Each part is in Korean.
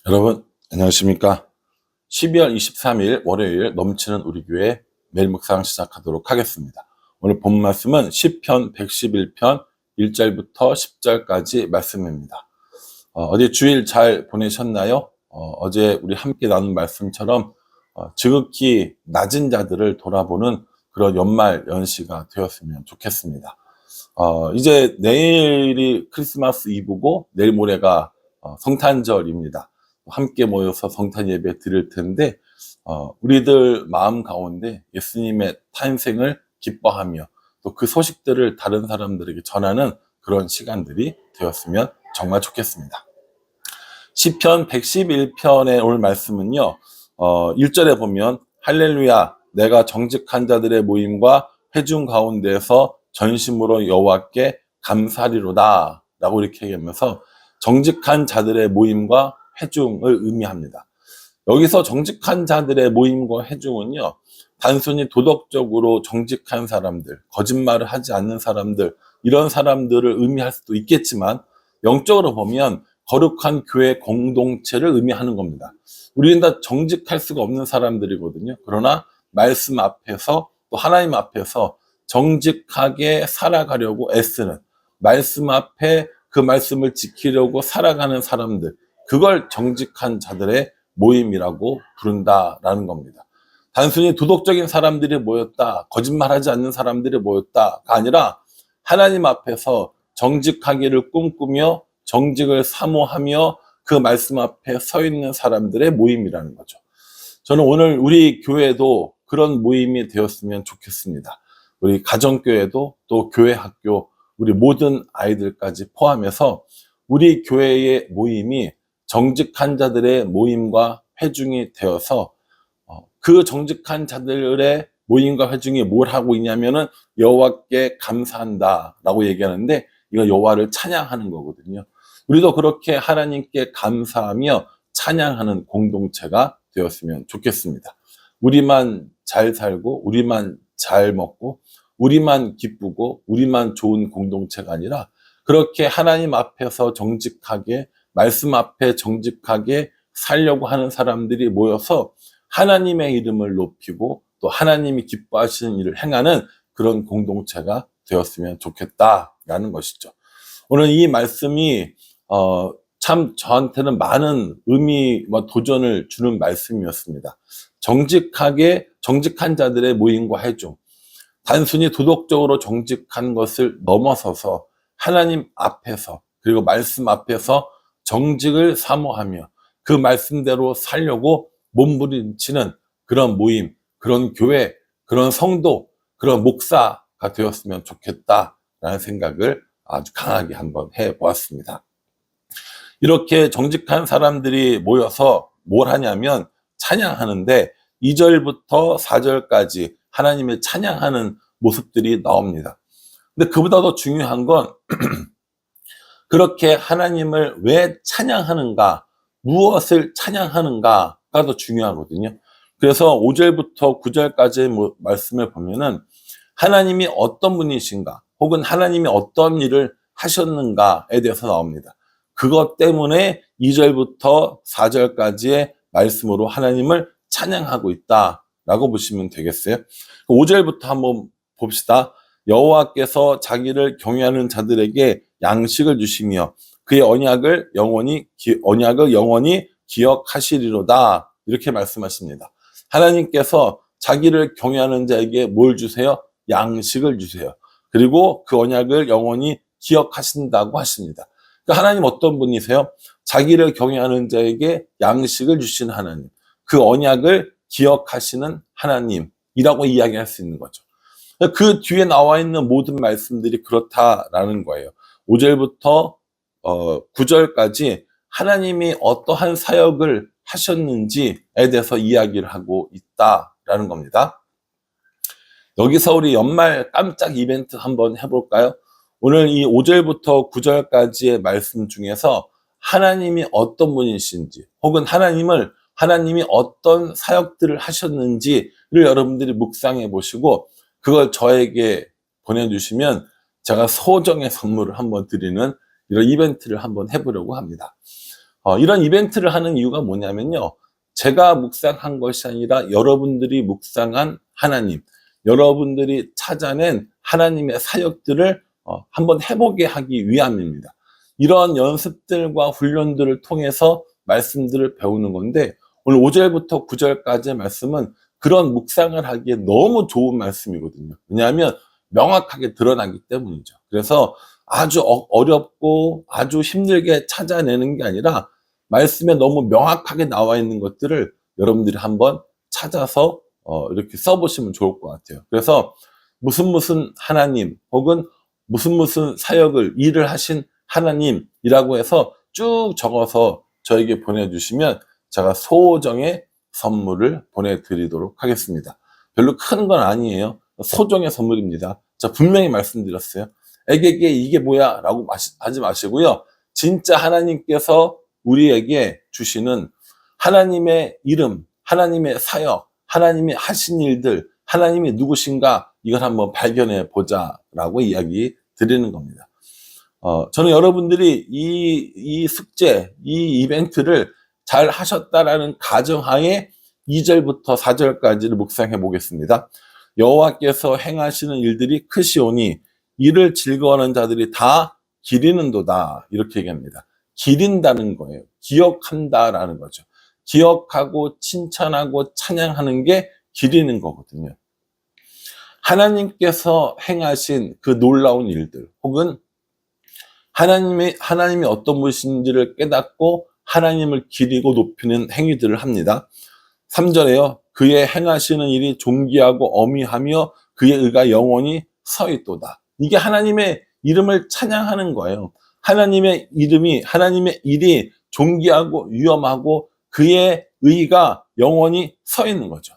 여러분 안녕하십니까? 12월 23일 월요일 넘치는 우리 교회 매일 묵상 시작하도록 하겠습니다. 오늘 본 말씀은 시편 111편 1절부터 10절까지 말씀입니다. 어제 주일 잘 보내셨나요? 어제 우리 함께 나눈 말씀처럼 지극히 낮은 자들을 돌아보는 그런 연말 연시가 되었으면 좋겠습니다. 이제 내일이 크리스마스 이브고 내일 모레가 성탄절입니다. 함께 모여서 성탄 예배 드릴 텐데 우리들 마음 가운데 예수님의 탄생을 기뻐하며 또 그 소식들을 다른 사람들에게 전하는 그런 시간들이 되었으면 정말 좋겠습니다. 시편 111편의 오늘 말씀은요, 1절에 보면 할렐루야 내가 정직한 자들의 모임과 회중 가운데서 전심으로 여호와께 감사리로다 라고 이렇게 얘기하면서 정직한 자들의 모임과 회중을 의미합니다. 여기서 정직한 자들의 모임과 회중은요, 단순히 도덕적으로 정직한 사람들, 거짓말을 하지 않는 사람들, 이런 사람들을 의미할 수도 있겠지만 영적으로 보면 거룩한 교회 공동체를 의미하는 겁니다. 우리는 다 정직할 수가 없는 사람들이거든요. 그러나 말씀 앞에서 또 하나님 앞에서 정직하게 살아가려고 애쓰는, 말씀 앞에 그 말씀을 지키려고 살아가는 사람들, 그걸 정직한 자들의 모임이라고 부른다라는 겁니다. 단순히 도덕적인 사람들이 모였다, 거짓말하지 않는 사람들이 모였다가 아니라 하나님 앞에서 정직하기를 꿈꾸며 정직을 사모하며 그 말씀 앞에 서 있는 사람들의 모임이라는 거죠. 저는 오늘 우리 교회도 그런 모임이 되었으면 좋겠습니다. 우리 가정교회도 또 교회 학교, 우리 모든 아이들까지 포함해서 우리 교회의 모임이 정직한 자들의 모임과 회중이 되어서 그 정직한 자들의 모임과 회중이 뭘 하고 있냐면은 여호와께 감사한다라고 얘기하는데 이거 여호와를 찬양하는 거거든요. 우리도 그렇게 하나님께 감사하며 찬양하는 공동체가 되었으면 좋겠습니다. 우리만 잘 살고 우리만 잘 먹고 우리만 기쁘고 우리만 좋은 공동체가 아니라 그렇게 하나님 앞에서 정직하게 말씀 앞에 정직하게 살려고 하는 사람들이 모여서 하나님의 이름을 높이고 또 하나님이 기뻐하시는 일을 행하는 그런 공동체가 되었으면 좋겠다라는 것이죠. 오늘 이 말씀이 참 저한테는 많은 의미와 도전을 주는 말씀이었습니다. 정직한 자들의 모임과 회중, 단순히 도덕적으로 정직한 것을 넘어서서 하나님 앞에서 그리고 말씀 앞에서 정직을 사모하며 그 말씀대로 살려고 몸부림치는 그런 모임, 그런 교회, 그런 성도, 그런 목사가 되었으면 좋겠다라는 생각을 아주 강하게 한번 해보았습니다. 이렇게 정직한 사람들이 모여서 뭘 하냐면 찬양하는데 2절부터 4절까지 하나님을 찬양하는 모습들이 나옵니다. 근데 그보다 더 중요한 건 그렇게 하나님을 왜 찬양하는가, 무엇을 찬양하는가가 더 중요하거든요. 그래서 5절부터 9절까지의 말씀을 보면은 하나님이 어떤 분이신가, 혹은 하나님이 어떤 일을 하셨는가에 대해서 나옵니다. 그것 때문에 2절부터 4절까지의 말씀으로 하나님을 찬양하고 있다라고 보시면 되겠어요. 5절부터 한번 봅시다. 여호와께서 자기를 경외하는 자들에게 양식을 주시며 그의 언약을 영원히 기억하시리로다 이렇게 말씀하십니다. 하나님께서 자기를 경외하는 자에게 뭘 주세요? 양식을 주세요. 그리고 그 언약을 영원히 기억하신다고 하십니다. 그러니까 하나님 어떤 분이세요? 자기를 경외하는 자에게 양식을 주시는 하나님, 그 언약을 기억하시는 하나님이라고 이야기할 수 있는 거죠. 그 뒤에 나와 있는 모든 말씀들이 그렇다라는 거예요. 5절부터 9절까지 하나님이 어떠한 사역을 하셨는지에 대해서 이야기를 하고 있다라는 겁니다. 여기서 우리 연말 깜짝 이벤트 한번 해볼까요? 오늘 이 5절부터 9절까지의 말씀 중에서 하나님이 어떤 분이신지 혹은 하나님이 어떤 사역들을 하셨는지를 여러분들이 묵상해 보시고 그걸 저에게 보내주시면 제가 소정의 선물을 한번 드리는 이런 이벤트를 한번 해보려고 합니다. 이런 이벤트를 하는 이유가 뭐냐면요. 제가 묵상한 것이 아니라 여러분들이 묵상한 하나님, 여러분들이 찾아낸 하나님의 사역들을 한번 해보게 하기 위함입니다. 이런 연습들과 훈련들을 통해서 말씀들을 배우는 건데, 오늘 5절부터 9절까지의 말씀은 그런 묵상을 하기에 너무 좋은 말씀이거든요. 왜냐하면 명확하게 드러나기 때문이죠. 그래서 아주 어렵고 아주 힘들게 찾아내는 게 아니라 말씀에 너무 명확하게 나와 있는 것들을 여러분들이 한번 찾아서 이렇게 써보시면 좋을 것 같아요. 그래서 무슨 하나님 혹은 무슨 사역을 일을 하신 하나님이라고 해서 쭉 적어서 저에게 보내주시면 제가 소정의 선물을 보내드리도록 하겠습니다. 별로 큰 건 아니에요. 소정의 선물입니다. 자, 분명히 말씀드렸어요. 에게게 이게 뭐야? 라고 하지 마시고요. 진짜 하나님께서 우리에게 주시는 하나님의 이름, 하나님의 사역, 하나님이 하신 일들, 하나님이 누구신가, 이걸 한번 발견해 보자라고 이야기 드리는 겁니다. 저는 여러분들이 이 숙제, 이 이벤트를 잘 하셨다라는 가정하에 2절부터 4절까지를 묵상해 보겠습니다. 여호와께서 행하시는 일들이 크시오니 이를 즐거워하는 자들이 다 기리는도다. 이렇게 얘기합니다. 기린다는 거예요. 기억한다라는 거죠. 기억하고 칭찬하고 찬양하는 게 기리는 거거든요. 하나님께서 행하신 그 놀라운 일들, 혹은 하나님이 어떤 분이신지를 깨닫고 하나님을 기리고 높이는 행위들을 합니다. 3절에요. 그의 행하시는 일이 존귀하고 어미하며 그의 의가 영원히 서 있도다. 이게 하나님의 이름을 찬양하는 거예요. 하나님의 이름이, 하나님의 일이 존귀하고 위엄하고 그의 의가 영원히 서 있는 거죠.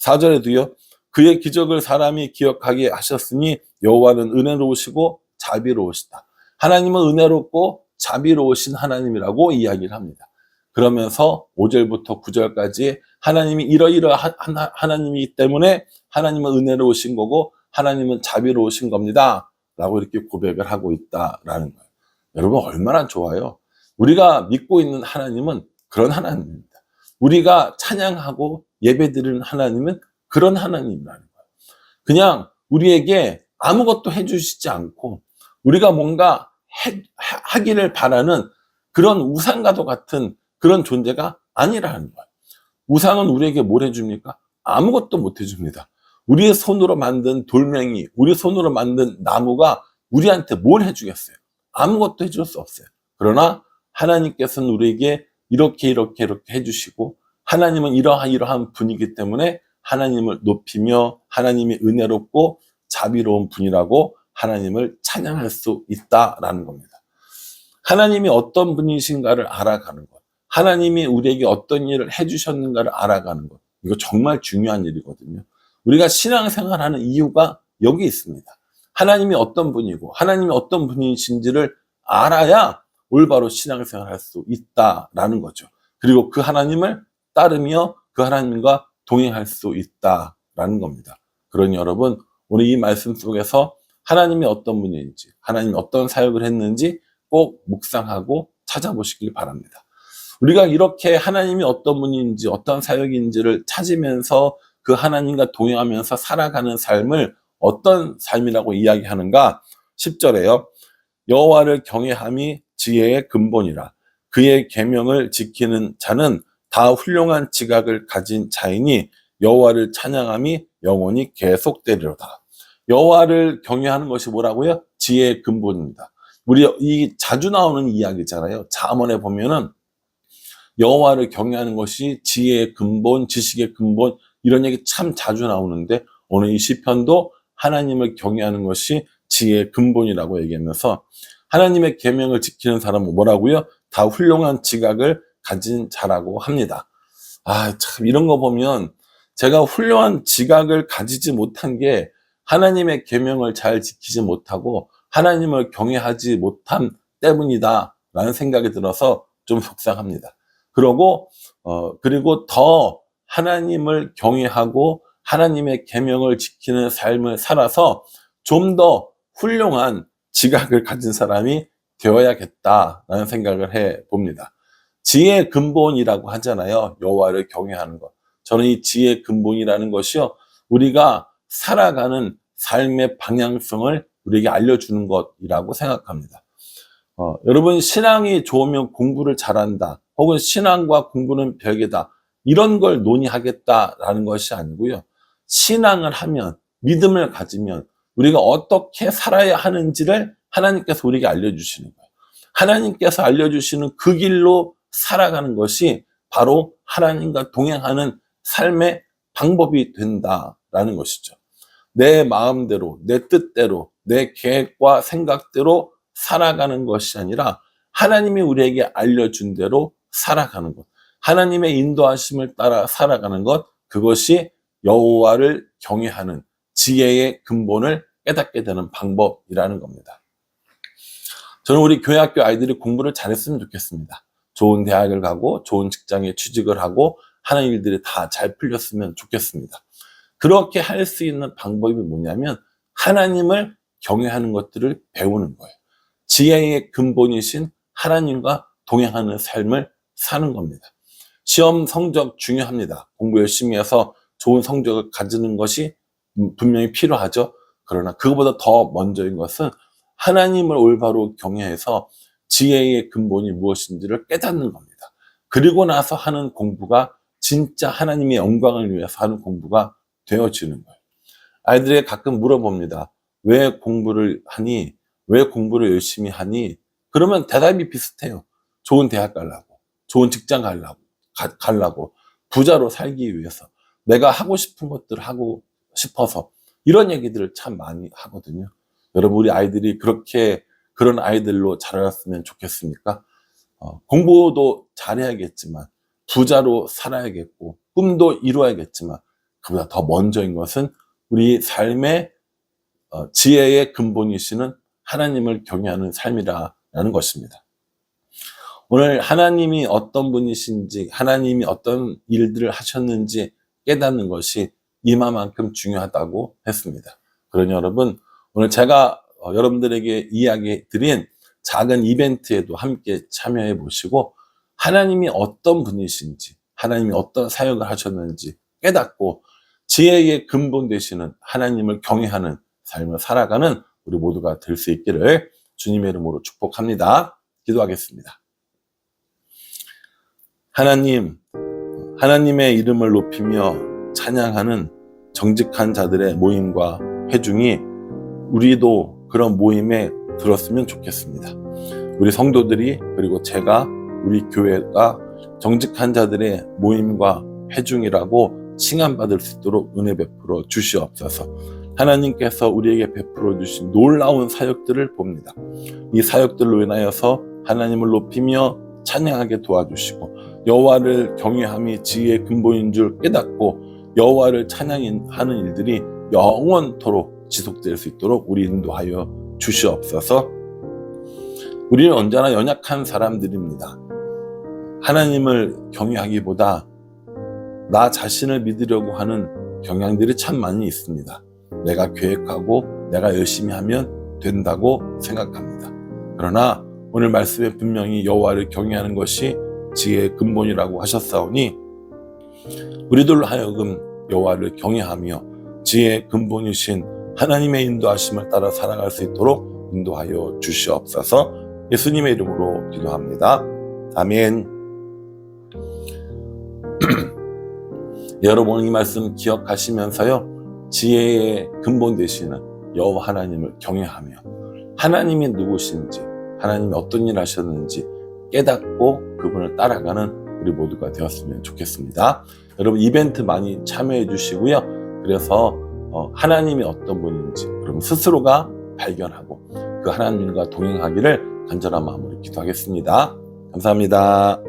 4절에도요. 그의 기적을 사람이 기억하게 하셨으니 여호와는 은혜로우시고 자비로우시다. 하나님은 은혜롭고 자비로우신 하나님이라고 이야기를 합니다. 그러면서 5절부터 9절까지 하나님이 이러이러한 하나님이기 때문에 하나님은 은혜로우신 거고 하나님은 자비로우신 겁니다. 라고 이렇게 고백을 하고 있다라는 거예요. 여러분 얼마나 좋아요. 우리가 믿고 있는 하나님은 그런 하나님입니다. 우리가 찬양하고 예배드리는 하나님은 그런 하나님이라는 거예요. 그냥 우리에게 아무것도 해주시지 않고 우리가 뭔가 하기를 바라는 그런 우상과도 같은 그런 존재가 아니라는 거예요. 우상은 우리에게 뭘 해줍니까? 아무것도 못 해줍니다. 우리의 손으로 만든 돌멩이, 우리 손으로 만든 나무가 우리한테 뭘 해주겠어요? 아무것도 해줄 수 없어요. 그러나 하나님께서는 우리에게 이렇게 해주시고 하나님은 이러한 분이기 때문에 하나님을 높이며 하나님이 은혜롭고 자비로운 분이라고 하나님을 찬양할 수 있다라는 겁니다. 하나님이 어떤 분이신가를 알아가는 것, 하나님이 우리에게 어떤 일을 해주셨는가를 알아가는 것, 이거 정말 중요한 일이거든요. 우리가 신앙생활하는 이유가 여기 있습니다. 하나님이 어떤 분이고 하나님이 어떤 분이신지를 알아야 올바로 신앙생활할 수 있다라는 거죠. 그리고 그 하나님을 따르며 그 하나님과 동행할 수 있다라는 겁니다. 그러니 여러분, 오늘 이 말씀 속에서 하나님이 어떤 분인지, 하나님이 어떤 사역을 했는지 꼭 묵상하고 찾아보시길 바랍니다. 우리가 이렇게 하나님이 어떤 분인지, 어떤 사역인지를 찾으면서 그 하나님과 동행하면서 살아가는 삶을 어떤 삶이라고 이야기하는가? 10절에요. 여호와를 경외함이 지혜의 근본이라. 그의 계명을 지키는 자는 다 훌륭한 지각을 가진 자이니 여호와를 찬양함이 영원히 계속되리로다. 여호와를 경외하는 것이 뭐라고요? 지혜의 근본입니다. 우리 이 자주 나오는 이야기잖아요. 잠언에 보면은 여호와를 경외하는 것이 지혜의 근본, 지식의 근본, 이런 얘기 참 자주 나오는데 오늘 이 시편도 하나님을 경외하는 것이 지혜의 근본이라고 얘기하면서 하나님의 계명을 지키는 사람은 뭐라고요? 다 훌륭한 지각을 가진 자라고 합니다. 참 이런 거 보면 제가 훌륭한 지각을 가지지 못한 게 하나님의 계명을 잘 지키지 못하고 하나님을 경외하지 못함 때문이다 라는 생각이 들어서 좀 속상합니다. 그리고 더 하나님을 경외하고 하나님의 계명을 지키는 삶을 살아서 좀 더 훌륭한 지각을 가진 사람이 되어야겠다라는 생각을 해 봅니다. 지혜의 근본이라고 하잖아요. 여호와를 경외하는 것. 저는 이 지혜의 근본이라는 것이요, 우리가 살아가는 삶의 방향성을 우리에게 알려주는 것이라고 생각합니다. 여러분, 신앙이 좋으면 공부를 잘한다, 혹은 신앙과 공부는 별개다, 이런 걸 논의하겠다라는 것이 아니고요. 신앙을 하면, 믿음을 가지면 우리가 어떻게 살아야 하는지를 하나님께서 우리에게 알려주시는 거예요. 하나님께서 알려주시는 그 길로 살아가는 것이 바로 하나님과 동행하는 삶의 방법이 된다라는 것이죠. 내 마음대로, 내 뜻대로, 내 계획과 생각대로 살아가는 것이 아니라 하나님이 우리에게 알려준 대로 살아가는 것, 하나님의 인도하심을 따라 살아가는 것, 그것이 여호와를 경외하는 지혜의 근본을 깨닫게 되는 방법이라는 겁니다. 저는 우리 교회학교 아이들이 공부를 잘했으면 좋겠습니다. 좋은 대학을 가고 좋은 직장에 취직을 하고 하는 일들이 다 잘 풀렸으면 좋겠습니다. 그렇게 할 수 있는 방법이 뭐냐면 하나님을 경외하는 것들을 배우는 거예요. 지혜의 근본이신 하나님과 동행하는 삶을 사는 겁니다. 시험 성적 중요합니다. 공부 열심히 해서 좋은 성적을 가지는 것이 분명히 필요하죠. 그러나 그것보다 더 먼저인 것은 하나님을 올바로 경외해서 지혜의 근본이 무엇인지를 깨닫는 겁니다. 그리고 나서 하는 공부가 진짜 하나님의 영광을 위해서 하는 공부가 되어지는 거예요. 아이들에게 가끔 물어봅니다. 왜 공부를 하니? 왜 공부를 열심히 하니? 그러면 대답이 비슷해요. 좋은 대학 가려고, 좋은 직장 가려고, 부자로 살기 위해서, 내가 하고 싶은 것들을 하고 싶어서, 이런 얘기들을 참 많이 하거든요. 여러분, 우리 아이들이 그런 아이들로 자라났으면 좋겠습니까? 공부도 잘해야겠지만, 부자로 살아야겠고, 꿈도 이루어야겠지만, 그보다 더 먼저인 것은 우리 삶의 지혜의 근본이시는 하나님을 경외하는 삶이라는 것입니다. 오늘 하나님이 어떤 분이신지, 하나님이 어떤 일들을 하셨는지 깨닫는 것이 이마만큼 중요하다고 했습니다. 그러니 여러분, 오늘 제가 여러분들에게 이야기 드린 작은 이벤트에도 함께 참여해 보시고 하나님이 어떤 분이신지, 하나님이 어떤 사역을 하셨는지 깨닫고 지혜의 근본 되시는 하나님을 경외하는 삶을 살아가는 우리 모두가 될 수 있기를 주님의 이름으로 축복합니다. 기도하겠습니다. 하나님, 하나님의 이름을 높이며 찬양하는 정직한 자들의 모임과 회중이 우리도 그런 모임에 들었으면 좋겠습니다. 우리 성도들이, 그리고 제가, 우리 교회가 정직한 자들의 모임과 회중이라고 칭함받을 수 있도록 은혜 베풀어 주시옵소서. 하나님께서 우리에게 베풀어 주신 놀라운 사역들을 봅니다. 이 사역들로 인하여서 하나님을 높이며 찬양하게 도와주시고 여호와를 경외함이 지혜의 근본인 줄 깨닫고 여호와를 찬양하는 일들이 영원토록 지속될 수 있도록 우리 인도하여 주시옵소서. 우리는 언제나 연약한 사람들입니다. 하나님을 경외하기보다 나 자신을 믿으려고 하는 경향들이 참 많이 있습니다. 내가 계획하고 내가 열심히 하면 된다고 생각합니다. 그러나 오늘 말씀에 분명히 여호와를 경외하는 것이 지혜의 근본이라고 하셨사오니 우리들로 하여금 여호와를 경외하며 지혜의 근본이신 하나님의 인도하심을 따라 살아갈 수 있도록 인도하여 주시옵소서. 예수님의 이름으로 기도합니다. 아멘. 여러분, 이 말씀 기억하시면서요, 지혜의 근본 되시는 여호와 하나님을 경외하며 하나님이 누구신지, 하나님이 어떤 일 하셨는지 깨닫고 그분을 따라가는 우리 모두가 되었으면 좋겠습니다. 여러분, 이벤트 많이 참여해 주시고요. 그래서 하나님이 어떤 분인지 그럼 스스로가 발견하고 그 하나님과 동행하기를 간절한 마음으로 기도하겠습니다. 감사합니다.